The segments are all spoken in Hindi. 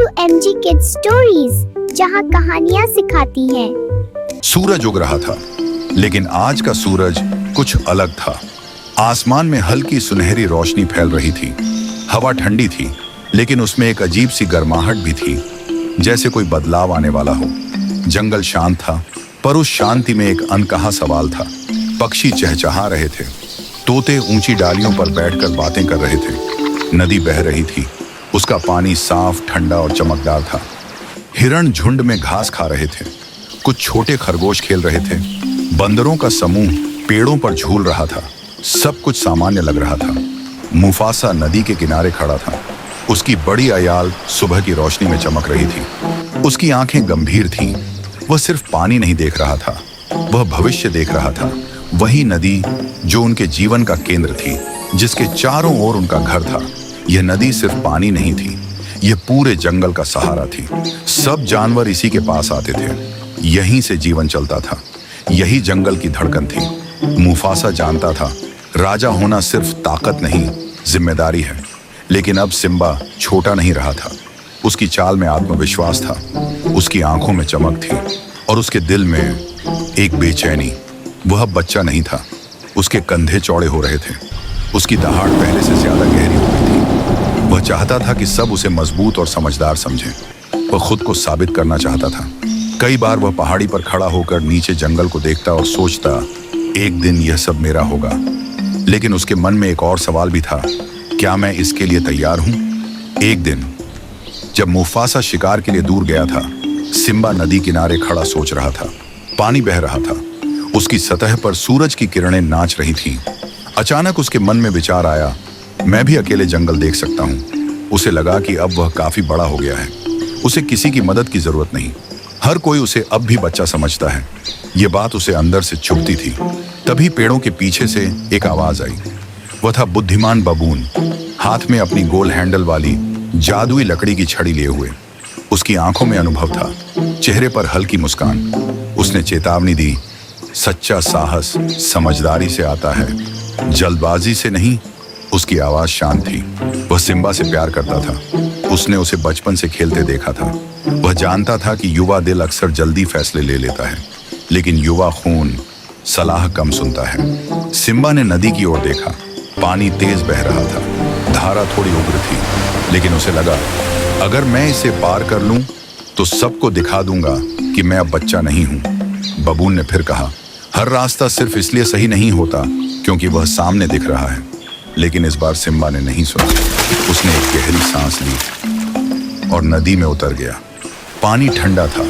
टू MG Kids Stories, जहां कहानियां सिखाती हैं। सूरज उग रहा था, लेकिन आज का सूरज कुछ अलग था। आसमान में हल्की सुनहरी रोशनी फैल रही थी। हवा ठंडी थी, लेकिन उसमें एक अजीब सी गर्माहट भी थी, जैसे कोई बदलाव आने वाला हो। जंगल शांत था, पर उस शांति में एक अनकहा सवाल था। पक्षी चहचहा रहे थे, तोते ऊंची डालियों पर बैठकर बातें कर रहे थे। नदी बह रही थी, उसका पानी साफ, ठंडा और चमकदार था। हिरण झुंड में घास खा रहे थे, कुछ छोटे खरगोश खेल रहे थे। बंदरों का समूह पेड़ों पर झूल रहा था। सब कुछ सामान्य लग रहा था। मुफासा नदी के किनारे खड़ा था। उसकी बड़ी अयाल सुबह की रोशनी में चमक रही थी। उसकी आंखें गंभीर थीं। वह सिर्फ पानी नहीं देख रहा था, वह भविष्य देख रहा था। वही नदी जो उनके जीवन का केंद्र थी, जिसके चारों ओर उनका घर था। यह नदी सिर्फ पानी नहीं थी, यह पूरे जंगल का सहारा थी। सब जानवर इसी के पास आते थे। यहीं से जीवन चलता था। यही जंगल की धड़कन थी। मुफासा जानता था, राजा होना सिर्फ ताकत नहीं, जिम्मेदारी है। लेकिन अब सिम्बा छोटा नहीं रहा था। उसकी चाल में आत्मविश्वास था, उसकी आंखों में चमक थी, और उसके दिल में एक बेचैनी। वह अब बच्चा नहीं था। उसके कंधे चौड़े हो रहे थे। उसकी दहाड़ पहले से ज्यादा गहरी हो गई थी। वह चाहता था कि सब उसे मजबूत और समझदार समझें। वह खुद को साबित करना चाहता था। कई बार वह पहाड़ी पर खड़ा होकर नीचे जंगल को देखता और सोचता, एक दिन यह सब मेरा होगा। लेकिन उसके मन में एक और सवाल भी था, क्या मैं इसके लिए तैयार हूं? एक दिन जब मुफासा शिकार के लिए दूर गया था, सिम्बा नदी किनारे खड़ा सोच रहा था। पानी बह रहा था, उसकी सतह पर सूरज की किरणें नाच रही थीं। अचानक उसके मन में विचार आया, मैं भी अकेले जंगल देख सकता हूं। उसे लगा कि अब वह काफी बड़ा हो गया है। उसे किसी की मदद की जरूरत नहीं। हर कोई उसे अब भी बच्चा समझता है। ये बात उसे अंदर से चुभती थी। तभी पेड़ों के पीछे से एक आवाज आई। वह था बुद्धिमान बबून, हाथ में अपनी गोल हैंडल वाली जादुई लकड़ी की छड़ी लिए हुए। उसकी आंखों में अनुभव था, चेहरे पर हल्की मुस्कान। उसने चेतावनी दी, सच्चा साहस समझदारी से आता है, जल्दबाजी से नहीं। उसकी आवाज शांत थी। वह सिम्बा से प्यार करता था। उसने उसे बचपन से खेलते देखा था। वह जानता था कि युवा दिल अक्सर जल्दी फैसले ले लेता है, लेकिन युवा खून सलाह कम सुनता है। सिम्बा ने नदी की ओर देखा। पानी तेज बह रहा था। धारा थोड़ी उग्र थी, लेकिन उसे लगा, अगर मैं इसे पार कर लूं तो सबको दिखा दूंगा कि मैं अब बच्चा नहीं हूं। बबून ने फिर कहा, हर रास्ता सिर्फ इसलिए सही नहीं होता क्योंकि वह सामने दिख रहा है। लेकिन इस बार सिम्बा ने नहीं सुना। उसने एक गहरी सांस ली और नदी में उतर गया। पानी ठंडा था,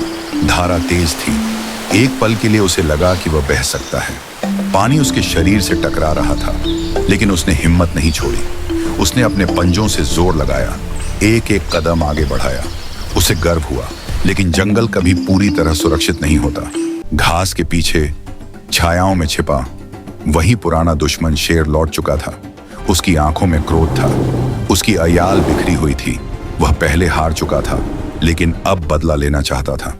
धारा तेज थी। एक पल के लिए उसे लगा कि वह बह सकता है। पानी उसके शरीर से टकरा रहा था, लेकिन उसने हिम्मत नहीं छोड़ी। उसने अपने पंजों से जोर लगाया, एक एक कदम आगे बढ़ाया। उसे गर्व हुआ, लेकिन जंगल कभी पूरी तरह सुरक्षित नहीं होता। घास के पीछे छायाओं में छिपा वही पुराना दुश्मन शेर लौट चुका था। उसकी आंखों में क्रोध था। उसकी अयाल बिखरी हुई थी। वह पहले हार चुका था, लेकिन अब बदला लेना चाहता था।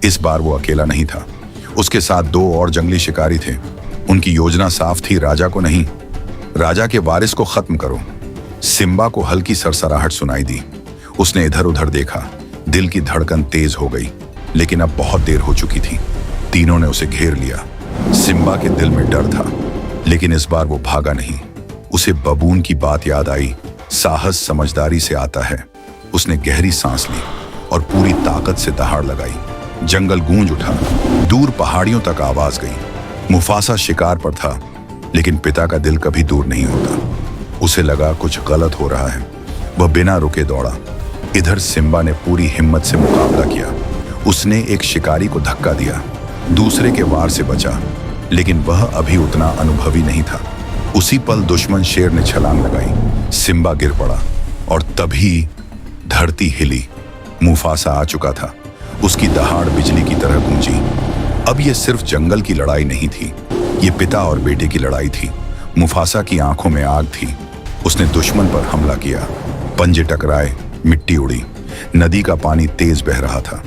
इस बार वो अकेला नहीं था। उसके साथ दो और जंगली शिकारी थे। उनकी योजना साफ थी, राजा को नहीं, राजा के वारिस को खत्म करो। सिम्बा को हल्की सरसराहट सुनाई दी। उसने इधर उधर देखा। दिल की धड़कन तेज हो गई, लेकिन अब बहुत देर हो चुकी थी। तीनों ने उसे घेर लिया। सिम्बा के दिल में डर था, लेकिन इस बार वो भागा नहीं। उसे बबून की बात याद आई, साहस समझदारी से आता है। उसने गहरी सांस ली और पूरी ताकत से दहाड़ लगाई। जंगल गूंज उठा। दूर पहाड़ियों तक आवाज गई। मुफासा शिकार पर था, लेकिन पिता का दिल कभी दूर नहीं होता। उसे लगा कुछ गलत हो रहा है। वह बिना रुके दौड़ा। इधर सिम्बा ने पूरी हिम्मत से मुकाबला किया। उसने एक शिकारी को धक्का दिया, दूसरे के वार से बचा, लेकिन वह अभी उतना अनुभवी नहीं था। उसी पल दुश्मन शेर ने छलांग लगाई। सिम्बा गिर पड़ा और तभी धरती हिली। मुफासा आ चुका था। उसकी दहाड़ बिजली की तरह गूंजी। अब यह सिर्फ जंगल की लड़ाई नहीं थी, ये पिता और बेटे की लड़ाई थी। मुफासा की आंखों में आग थी। उसने दुश्मन पर हमला किया। पंजे टकराए, मिट्टी उड़ी। नदी का पानी तेज बह रहा था।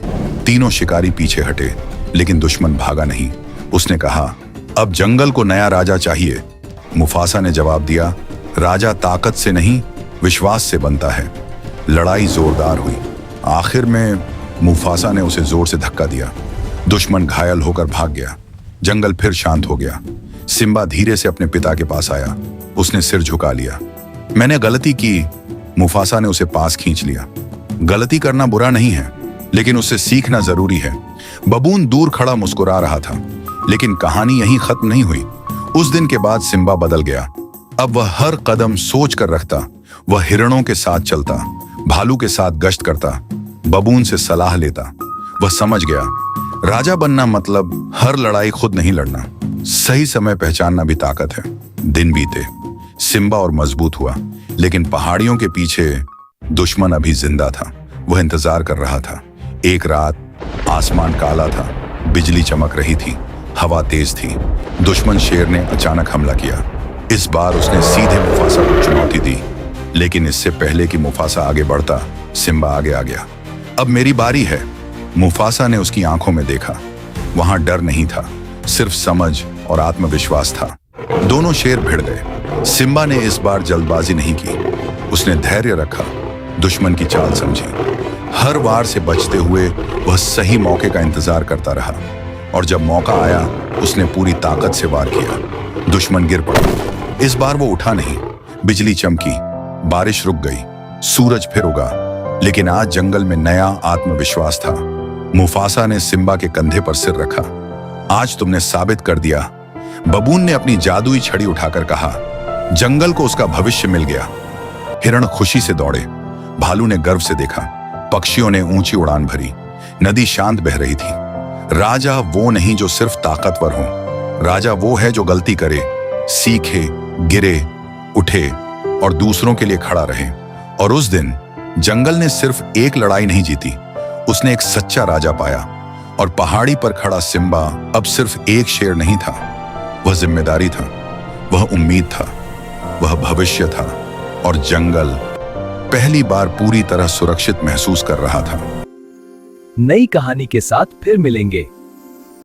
तीनों शिकारी पीछे हटे, लेकिन दुश्मन भागा नहीं। उसने कहा, अब जंगल को नया राजा चाहिए। मुफासा ने जवाब दिया, राजा ताकत से नहीं, विश्वास से बनता है। लड़ाई जोरदार हुई। आखिर में मुफासा ने उसे जोर से धक्का दिया। दुश्मन घायल होकर भाग गया। जंगल फिर शांत हो गया। सिम्बा धीरे से अपने पिता के पास आया। उसने सिर झुका लिया। मैंने गलती की। मुफासा ने उसे पास खींच लिया। गलती करना बुरा नहीं है, लेकिन उससे सीखना जरूरी है। बबून दूर खड़ा मुस्कुरा रहा था, लेकिन कहानी यहीं खत्म नहीं हुई। उस दिन के बाद सिम्बा बदल गया। अब वह हर कदम सोच कर रखता। वह हिरणों के साथ चलता, भालू के साथ गश्त करता, बबून से सलाह लेता। वह समझ गया, राजा बनना मतलब हर लड़ाई खुद नहीं लड़ना, सही समय पहचानना भी ताकत है। दिन बीते, सिम्बा और मजबूत हुआ, लेकिन पहाड़ियों के पीछे दुश्मन अभी जिंदा था। वह इंतजार कर रहा था। एक रात आसमान काला था, बिजली चमक रही थी, हवा तेज थी। दुश्मन शेर ने अचानक हमला किया। इस बार उसने सीधे मुफासा को चुनौती दी, लेकिन इससे पहले कि मुफासा आगे बढ़ता, सिम्बा आगे आ गया। अब मेरी बारी है, मुफासा ने उसकी आंखों में देखा। वहां डर नहीं था, सिर्फ समझ और आत्मविश्वास था। दोनों शेर भिड़ गए। सिम्बा ने इस बार जल्दबाजी नहीं की। उसने धैर्य रखा, दुश्मन की चाल समझी। हर वार से बचते हुए वह सही मौके का इंतजार करता रहा, और जब मौका आया उसने पूरी ताकत से वार किया। दुश्मन गिर पड़ा। इस बार वो उठा नहीं। बिजली चमकी, बारिश रुक गई, सूरज फिर उगा, लेकिन आज जंगल में नया आत्मविश्वास था। मुफासा ने सिम्बा के कंधे पर सिर रखा। आज तुमने साबित कर दिया। बबून ने अपनी जादुई छड़ी उठाकर कहा। जंगल को उसका भविष्य मिल गया। हिरण खुशी से दौड़े, भालू ने गर्व से देखा, पक्षियों ने ऊंची उड़ान भरी, नदी शांत बह रही थी। राजा वो नहीं जो सिर्फ ताकतवर हो, राजा वो है जो गलती करे, सीखे, गिरे, उठे और दूसरों के लिए खड़ा रहे। और उस दिन जंगल ने सिर्फ एक लड़ाई नहीं जीती, उसने एक सच्चा राजा पाया। और पहाड़ी पर खड़ा सिम्बा अब सिर्फ एक शेर नहीं था, वह जिम्मेदारी था, वह उम्मीद था, वह भविष्य था। और जंगल पहली बार पूरी तरह सुरक्षित महसूस कर रहा था। नई कहानी के साथ फिर मिलेंगे।